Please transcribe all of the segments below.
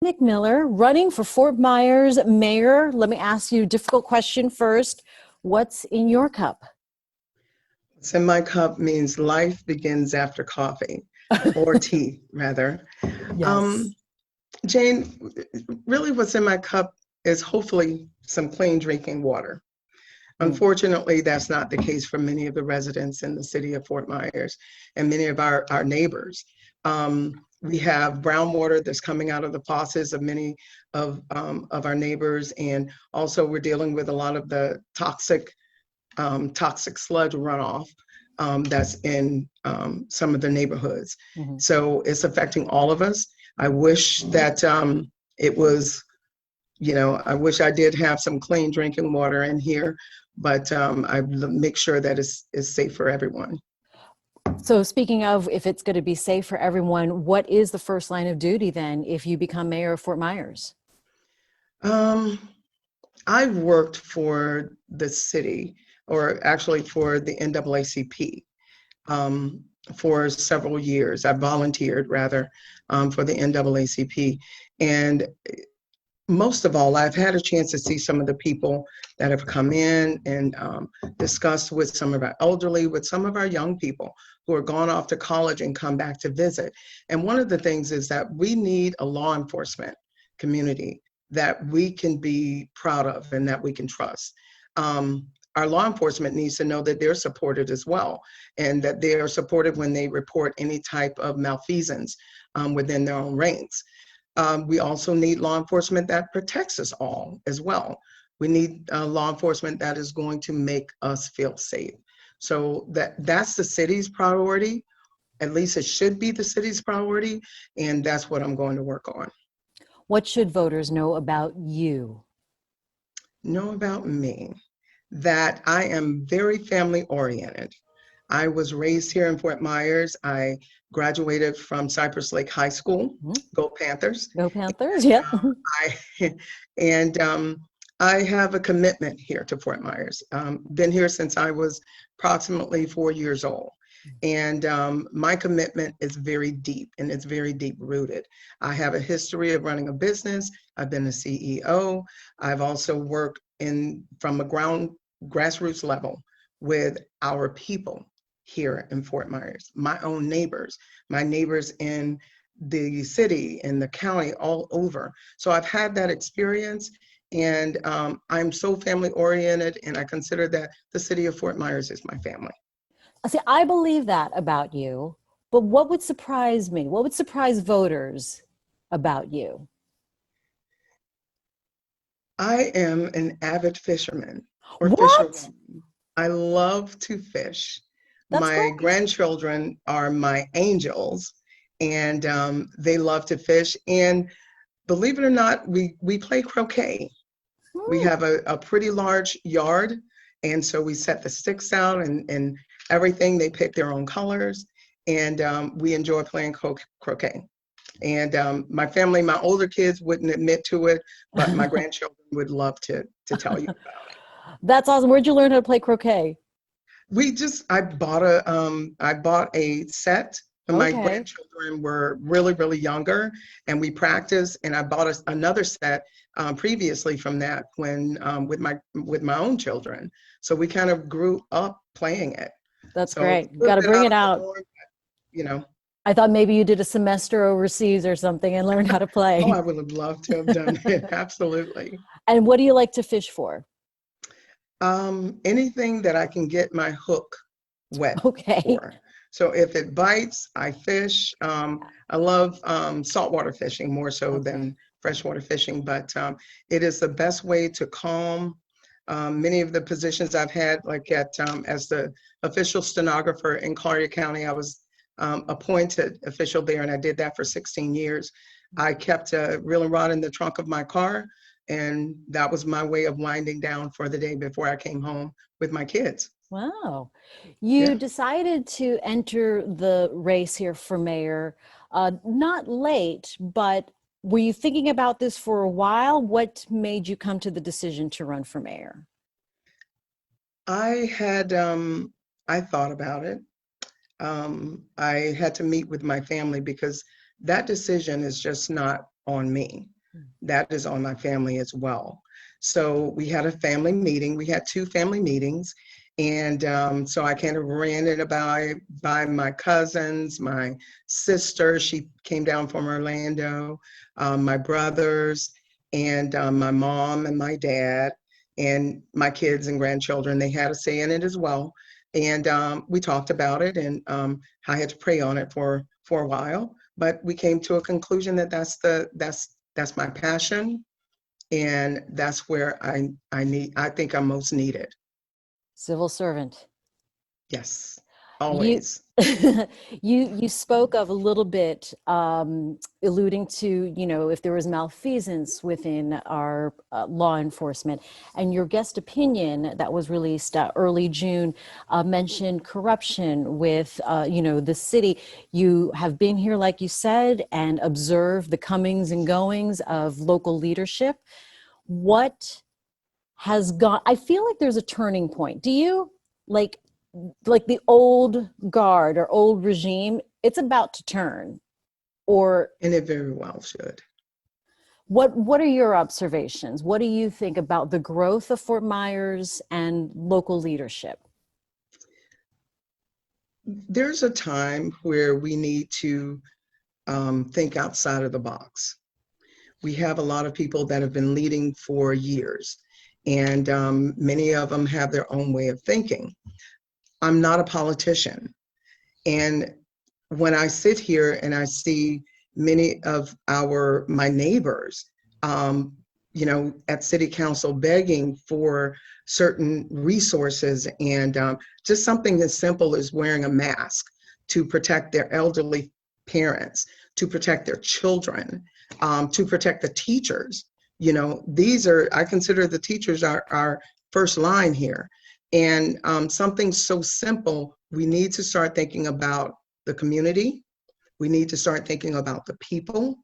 McMiller, running for Fort Myers mayor. Let me ask you a difficult question first. What's in your cup? What's in my cup means life begins after coffee, or tea, rather. Yes. Um, Jane, really what's in my cup is hopefully some clean drinking water. Mm. Unfortunately, that's not the case for many of the residents in the city of Fort Myers and many of our neighbors. We have brown water that's coming out of the faucets of many of our neighbors, and also we're dealing with a lot of the toxic sludge runoff that's in some of the neighborhoods. Mhm. So it's affecting all of us. I wish that it was, I wish I did have some clean drinking water in here, but make sure that it's safe for everyone. So speaking of if it's going to be safe for everyone, what is the first line of duty then if you become mayor of Fort Myers? Um, I've worked for the city, or actually for the NAACP, um, for several years. I volunteered rather for the NAACP. And most of all, I've had a chance to see some of the people that have come in and discussed with some of our elderly, with some of our young people who are gone off to college and come back to visit. And one of the things is that we need a law enforcement community that we can be proud of and that we can trust. Our law enforcement needs to know that they're supported as well, and that they are supported when they report any type of malfeasance within their own ranks. We also need law enforcement that protects us all as well. We need law enforcement that is going to make us feel safe. So that's the city's priority. At least it should be the city's priority, and that's what I'm going to work on. What should voters know about you? Know about me that I am very family oriented. I was raised here in Fort Myers. I graduated from Cypress Lake High School. Mhm. Go Panthers. Go Panthers, yeah. I and I have a commitment here to Fort Myers. Been here since I was approximately 4 years old. And my commitment is very deep, and it's very deep rooted. I have a history of running a business. I've been a CEO. I've also worked from a grassroots level with our people here in Fort Myers, my own neighbors, my neighbors in the city and the county, all over. So I've had that experience, and I'm so family oriented, and I consider that the city of Fort Myers is my family. See, I believe that about you, but what would surprise me? What would surprise voters about you? I am an avid fisherman or What? fisherwoman. I love to fish. That's My great. grandchildren are my angels, and they love to fish. And believe it or not, we play croquet. We Hmm. have a pretty large yard, and so we set the sticks out and everything. They pick their own colors, and we enjoy playing croquet. And my family, my older kids wouldn't admit to it, but my grandchildren would love to tell you about it. That's awesome. Where'd you learn how to play croquet? I bought a set. And my Okay. grandchildren were really, really younger, and we practiced. And I bought another set previously from that when with my own children. So we kind of grew up playing it. That's So it's great. a Got little to bit bring out it of the out. norm, you know. I thought maybe you did a semester overseas or something and learned how to Oh, play. I would have loved to have done it. Absolutely. And what do you like to fish for? Anything that I can get my hook wet Okay. for. So if it bites, I fish. I love saltwater fishing more so Okay. than freshwater fishing, but it is the best way to calm. Many of the positions I've had, like as the official stenographer in Collier County, I was appointed official there, and I did that for 16 years. I kept a reeling rod in the trunk of my car, and that was my way of winding down for the day before I came home with my kids. Wow. You Yeah. decided to enter the race here for mayor, not late, but were you thinking about this for a while? What made you come to the decision to run for mayor? I had, I thought about it. I had to meet with my family because that decision is just not on me. That is on my family as well. So we had a family meeting. We had 2 family meetings. And so I kind of ran it by my cousins, my sister, she came down from Orlando, my brothers, and my mom and my dad, and my kids and grandchildren. They had a say in it as well. And we talked about it, and I had to pray on it for a while. But we came to a conclusion that that's my passion, and that's where I think I'm most needed. Civil servant. Yes, You always. you spoke of a little bit, alluding to, if there was malfeasance within our law enforcement, and your guest opinion that was released early June mentioned corruption with the city. You have been here, like you said, and observed the comings and goings of local leadership. What has gone? I feel like there's a turning point. Do you like? Like the old guard or old regime, it's about to turn? Or And it very well should. what are your observations? What do you think about the growth of Fort Myers and local leadership? There's a time where we need to think outside of the box. We have a lot of people that have been leading for years, and many of them have their own way of thinking. I'm not a politician. And when I sit here and I see many of my neighbors, um, at city council begging for certain resources, and just something as simple as wearing a mask to protect their elderly parents, to protect their children, to protect the teachers. I consider the teachers our first line here. And something so simple, we need to start thinking about the community. We need to start thinking about the people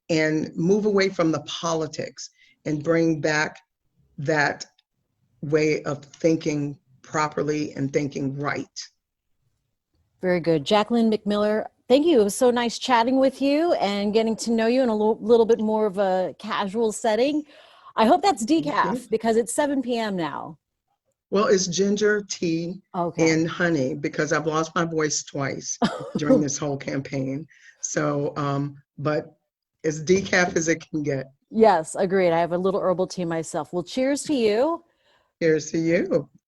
and move away from the politics and bring back that way of thinking properly and thinking right. Very good. Jacquelyn McMiller, thank you. It was so nice chatting with you and getting to know you in a little bit more of a casual setting. I hope that's Thank you. decaf because it's 7 p.m. now. Well, it's ginger tea Okay. and honey because I've lost my voice twice during this whole campaign. So, but as decaf as it can get. Yes, agreed. I have a little herbal tea myself. Well, cheers to you. Here's to you.